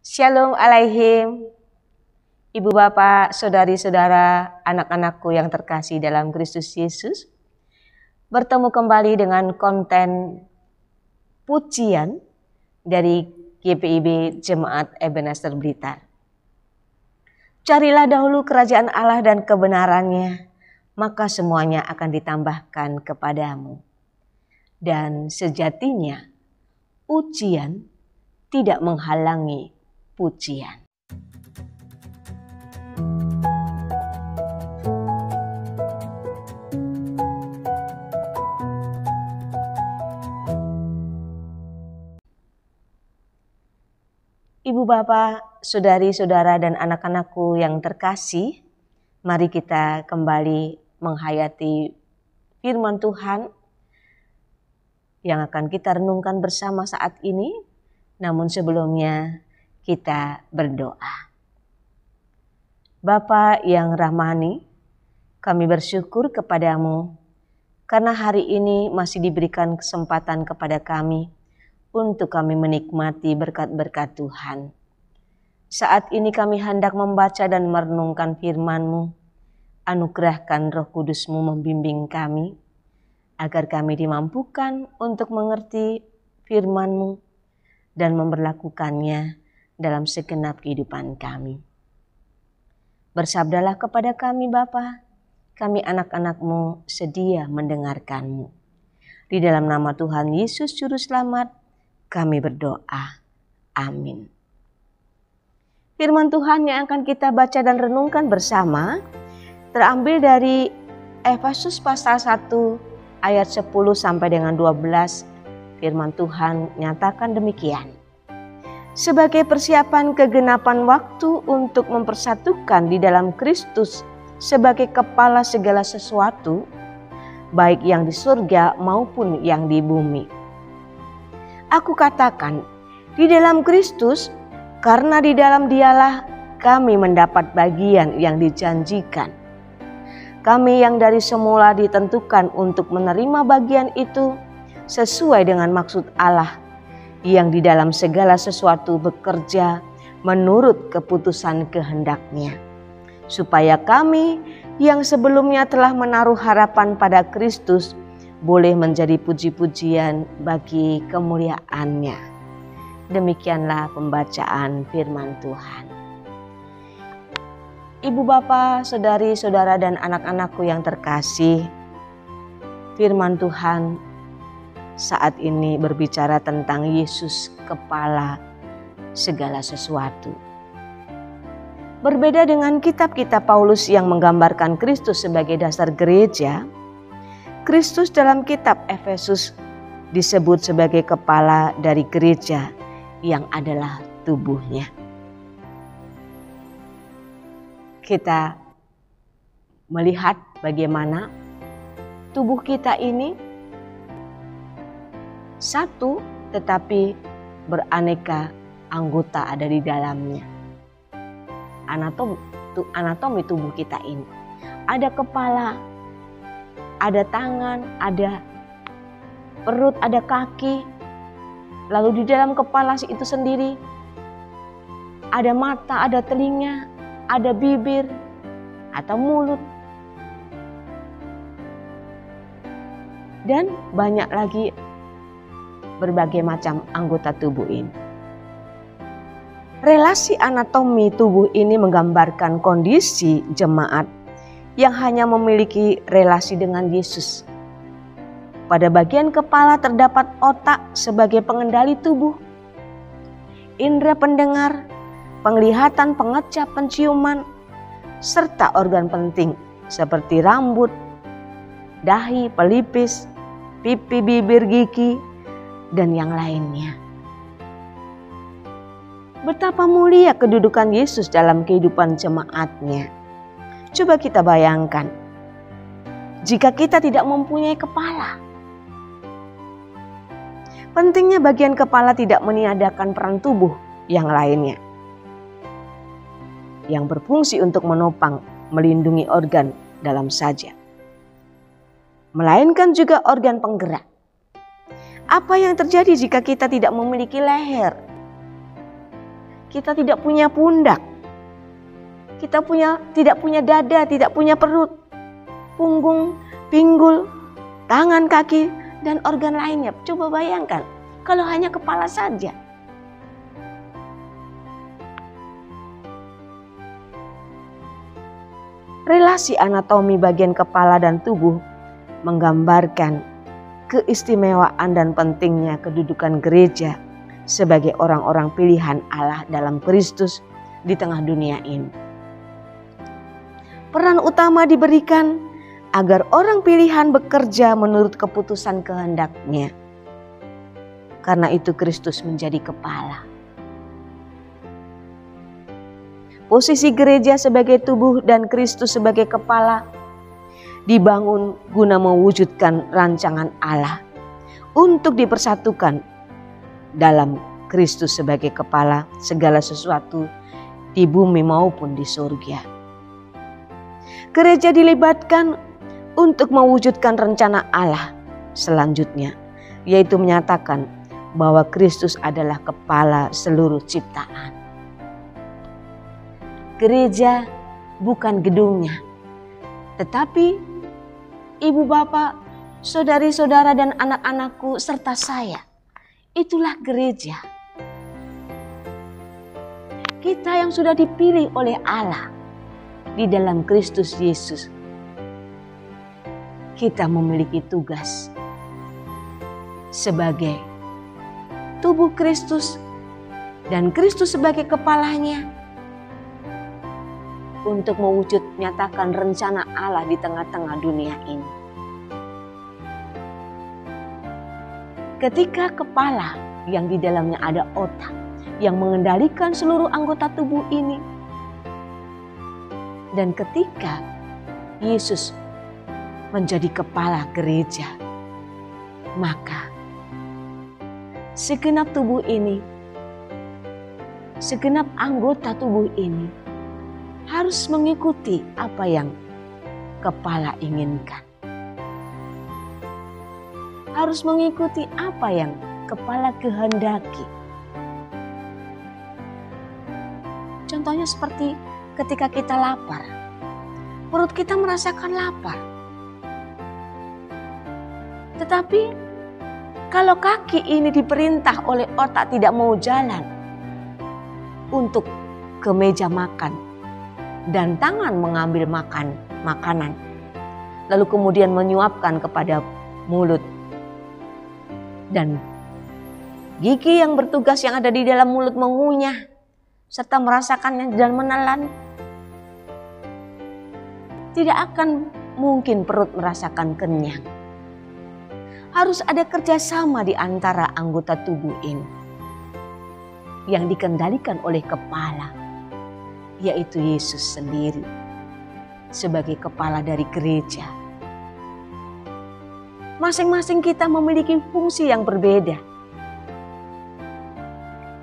Shalom alaihim, ibu bapak, saudari-saudara, anak-anakku yang terkasih dalam Kristus Yesus. Bertemu kembali dengan konten pujian dari GPIB Jemaat Ebenezer Blitar. Carilah dahulu kerajaan Allah dan kebenarannya, maka semuanya akan ditambahkan kepadamu. Dan sejatinya ujian tidak menghalangi pujian. Ibu bapak, saudari-saudara dan anak-anakku yang terkasih, mari kita kembali menghayati firman Tuhan yang akan kita renungkan bersama saat ini. Namun sebelumnya kita berdoa. Bapa yang rahmani, kami bersyukur kepadamu karena hari ini masih diberikan kesempatan kepada kami untuk kami menikmati berkat-berkat Tuhan. Saat ini kami hendak membaca dan merenungkan firman-Mu. Anugerahkan Roh Kudus-Mu membimbing kami, agar kami dimampukan untuk mengerti firman-Mu dan memberlakukannya dalam segenap kehidupan kami. Bersabdalah kepada kami Bapa, kami anak-anak-Mu sedia mendengarkan-Mu. Di dalam nama Tuhan Yesus Juru Selamat, kami berdoa. Amin. Firman Tuhan yang akan kita baca dan renungkan bersama terambil dari Efesus pasal 1 ayat 10 sampai dengan 12. Firman Tuhan nyatakan demikian. Sebagai persiapan kegenapan waktu untuk mempersatukan di dalam Kristus sebagai kepala segala sesuatu, baik yang di surga maupun yang di bumi. Aku katakan, di dalam Kristus, karena di dalam Dialah kami mendapat bagian yang dijanjikan. Kami yang dari semula ditentukan untuk menerima bagian itu sesuai dengan maksud Allah yang di dalam segala sesuatu bekerja menurut keputusan kehendak-Nya, supaya kami yang sebelumnya telah menaruh harapan pada Kristus boleh menjadi puji-pujian bagi kemuliaan-Nya. Demikianlah pembacaan firman Tuhan. Ibu bapak, saudari-saudara dan anak-anakku yang terkasih, firman Tuhan saat ini berbicara tentang Yesus kepala segala sesuatu. Berbeda dengan kitab-kitab Paulus yang menggambarkan Kristus sebagai dasar gereja, Kristus dalam kitab Efesus disebut sebagai kepala dari gereja yang adalah tubuhnya. Kita melihat bagaimana tubuh kita ini satu tetapi beraneka anggota ada di dalamnya. Anatomi tubuh kita ini. Ada kepala, ada tangan, ada perut, ada kaki. Lalu di dalam kepala itu sendiri ada mata, ada telinga, ada bibir atau mulut. Dan banyak lagi berbagai macam anggota tubuh ini. Relasi anatomi tubuh ini menggambarkan kondisi jemaat yang hanya memiliki relasi dengan Yesus. Pada bagian kepala terdapat otak sebagai pengendali tubuh, indera pendengar, penglihatan, pengecap, penciuman, serta organ penting seperti rambut, dahi, pelipis, pipi, bibir, gigi, dan yang lainnya. Betapa mulia kedudukan Yesus dalam kehidupan jemaatnya. Coba kita bayangkan, jika kita tidak mempunyai kepala. Pentingnya bagian kepala tidak meniadakan peran tubuh yang lainnya, yang berfungsi untuk menopang, melindungi organ dalam saja, melainkan juga organ penggerak. Apa yang terjadi jika kita tidak memiliki leher? Kita tidak punya pundak. Kita tidak punya dada, tidak punya perut, punggung, pinggul, tangan, kaki, dan organ lainnya. Coba bayangkan kalau hanya kepala saja. Relasi anatomi bagian kepala dan tubuh menggambarkan keistimewaan dan pentingnya kedudukan gereja sebagai orang-orang pilihan Allah dalam Kristus di tengah dunia ini. Peran utama diberikan agar orang pilihan bekerja menurut keputusan kehendak-Nya. Karena itu Kristus menjadi kepala. Posisi gereja sebagai tubuh dan Kristus sebagai kepala dibangun guna mewujudkan rancangan Allah untuk dipersatukan dalam Kristus sebagai kepala segala sesuatu di bumi maupun di surga. Gereja dilibatkan untuk mewujudkan rencana Allah selanjutnya, yaitu menyatakan bahwa Kristus adalah kepala seluruh ciptaan. Gereja bukan gedungnya, tetapi ibu bapak, saudari-saudara dan anak-anakku serta saya, itulah gereja. Kita yang sudah dipilih oleh Allah di dalam Kristus Yesus, kita memiliki tugas sebagai tubuh Kristus dan Kristus sebagai kepalanya untuk nyatakan rencana Allah di tengah-tengah dunia ini. Ketika kepala yang di dalamnya ada otak yang mengendalikan seluruh anggota tubuh ini, dan ketika Yesus menjadi kepala gereja, maka segenap tubuh ini, segenap anggota tubuh ini harus mengikuti apa yang kepala inginkan. Harus mengikuti apa yang kepala kehendaki. Contohnya seperti ketika kita lapar, perut kita merasakan lapar. Tetapi kalau kaki ini diperintah oleh otak tidak mau jalan untuk ke meja makan dan tangan mengambil makanan, lalu kemudian menyuapkan kepada mulut, dan gigi yang bertugas yang ada di dalam mulut mengunyah serta merasakannya dan menelan, tidak akan mungkin perut merasakan kenyang. Harus ada kerjasama di antara anggota tubuh ini yang dikendalikan oleh kepala, yaitu Yesus sendiri sebagai kepala dari gereja. Masing-masing kita memiliki fungsi yang berbeda,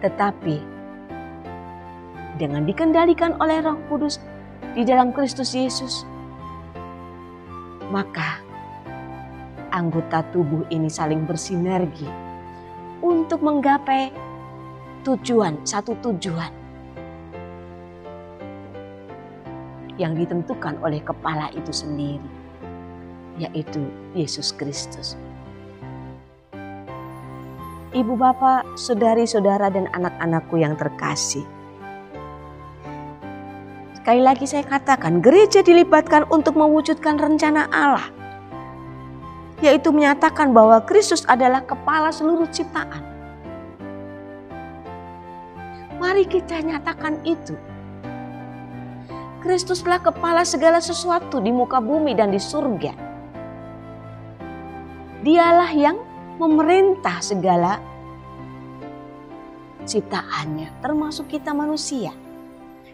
tetapi dengan dikendalikan oleh Roh Kudus di dalam Kristus Yesus, maka anggota tubuh ini saling bersinergi untuk menggapai satu tujuan yang ditentukan oleh kepala itu sendiri, yaitu Yesus Kristus. Ibu bapak, saudari-saudara dan anak-anakku yang terkasih, sekali lagi saya katakan, gereja dilibatkan untuk mewujudkan rencana Allah, yaitu menyatakan bahwa Kristus adalah kepala seluruh ciptaan. Mari kita nyatakan itu. Kristuslah kepala segala sesuatu di muka bumi dan di surga. Dialah yang memerintah segala ciptaannya, termasuk kita manusia,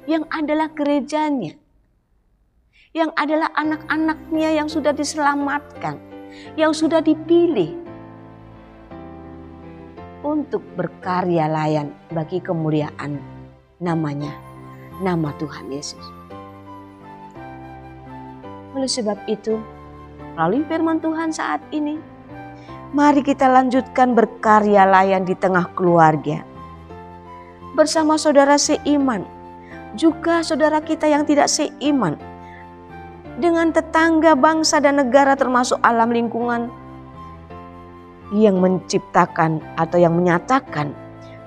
yang adalah gerejanya, yang adalah anak-anaknya yang sudah diselamatkan, yang sudah dipilih untuk berkarya layan bagi kemuliaan namanya, nama Tuhan Yesus. Oleh sebab itu, melalui firman Tuhan saat ini, mari kita lanjutkan berkarya layan di tengah keluarga. bersama saudara seiman, juga saudara kita yang tidak seiman, dengan tetangga, bangsa dan negara termasuk alam lingkungan yang menciptakan atau yang menyatakan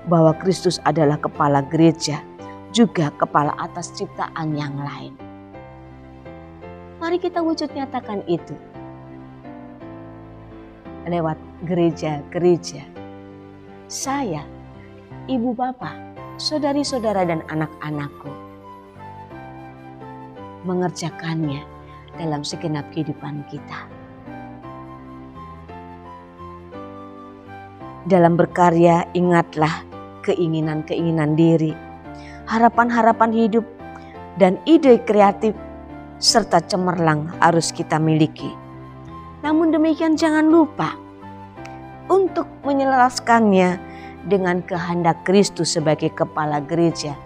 bahwa Kristus adalah kepala gereja, juga kepala atas ciptaan yang lain. Mari kita wujud nyatakan itu lewat gereja-gereja. Saya, ibu bapak, saudari-saudara dan anak-anakku mengerjakannya dalam segenap kehidupan kita. Dalam berkarya, ingatlah keinginan-keinginan diri, harapan-harapan hidup, dan ide kreatif serta cemerlang harus kita miliki. Namun demikian jangan lupa untuk menyelaraskannya dengan kehendak Kristus sebagai kepala gereja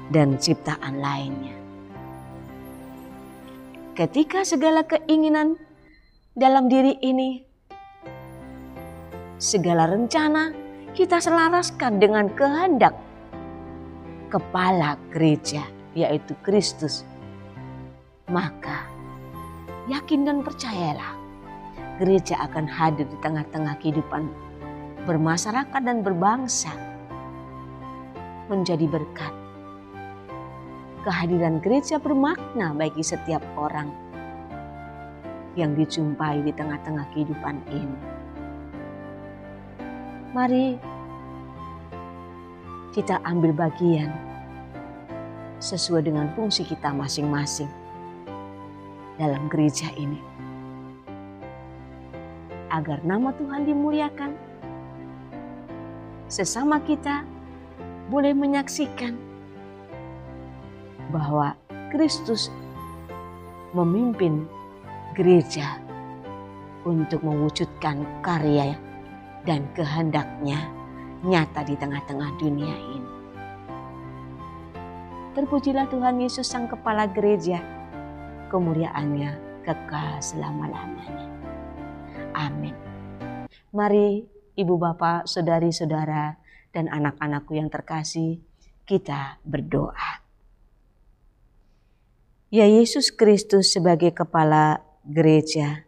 dan ciptaan lainnya. Ketika segala keinginan dalam diri ini, segala rencana kita selaraskan dengan kehendak kepala gereja, yaitu Kristus, maka yakin dan percayalah, gereja akan hadir di tengah-tengah kehidupan bermasyarakat dan berbangsa, menjadi berkat. Kehadiran gereja bermakna bagi setiap orang yang dijumpai di tengah-tengah kehidupan ini. Mari kita ambil bagian sesuai dengan fungsi kita masing-masing dalam gereja ini, agar nama Tuhan dimuliakan. Sesama kita boleh menyaksikan bahwa Kristus memimpin gereja untuk mewujudkan karya dan kehendaknya nyata di tengah-tengah dunia ini. Terpujilah Tuhan Yesus Sang Kepala Gereja, kemuliaannya kekal selama-lamanya. Amin. Mari ibu bapak, saudari-saudara, dan anak-anakku yang terkasih, kita berdoa. Ya Yesus Kristus sebagai kepala gereja,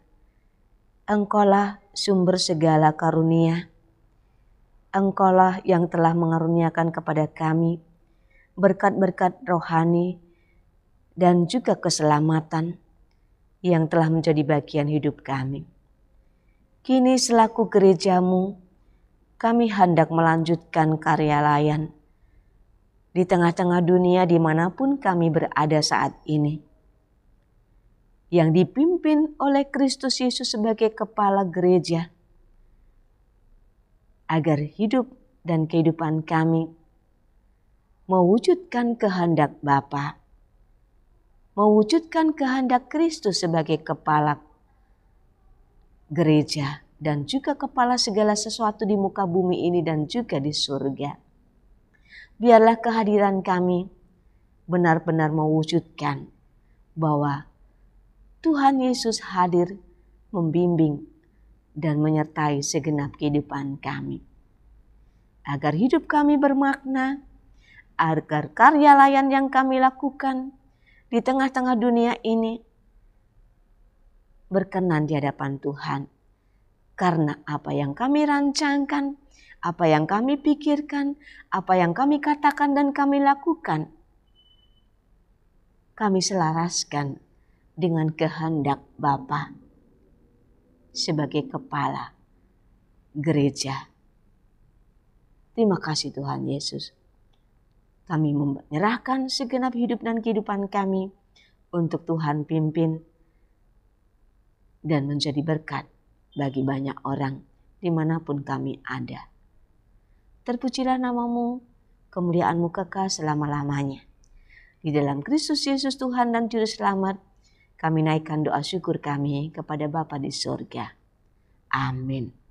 Engkaulah sumber segala karunia. Engkaulah yang telah mengaruniakan kepada kami berkat-berkat rohani dan juga keselamatan yang telah menjadi bagian hidup kami. Kini selaku gerejamu, kami hendak melanjutkan karya layan di tengah-tengah dunia dimanapun kami berada saat ini, yang dipimpin oleh Kristus Yesus sebagai kepala gereja, agar hidup dan kehidupan kami mewujudkan kehendak Bapa, mewujudkan kehendak Kristus sebagai kepala gereja dan juga kepala segala sesuatu di muka bumi ini dan juga di surga. Biarlah kehadiran kami benar-benar mewujudkan bahwa Tuhan Yesus hadir membimbing dan menyertai segenap kehidupan kami. Agar hidup kami bermakna, agar karya layan yang kami lakukan di tengah-tengah dunia ini berkenan di hadapan Tuhan. Karena apa yang kami rancangkan, apa yang kami pikirkan, apa yang kami katakan dan kami lakukan, kami selaraskan dengan kehendak Bapa sebagai kepala gereja. Terima kasih Tuhan Yesus. Kami menyerahkan segenap hidup dan kehidupan kami untuk Tuhan pimpin dan menjadi berkat bagi banyak orang dimanapun kami ada. Terpujilah namamu, kemuliaanmu kekal selama-lamanya. Di dalam Kristus Yesus Tuhan dan Juru Selamat, kami naikkan doa syukur kami kepada Bapa di surga. Amin.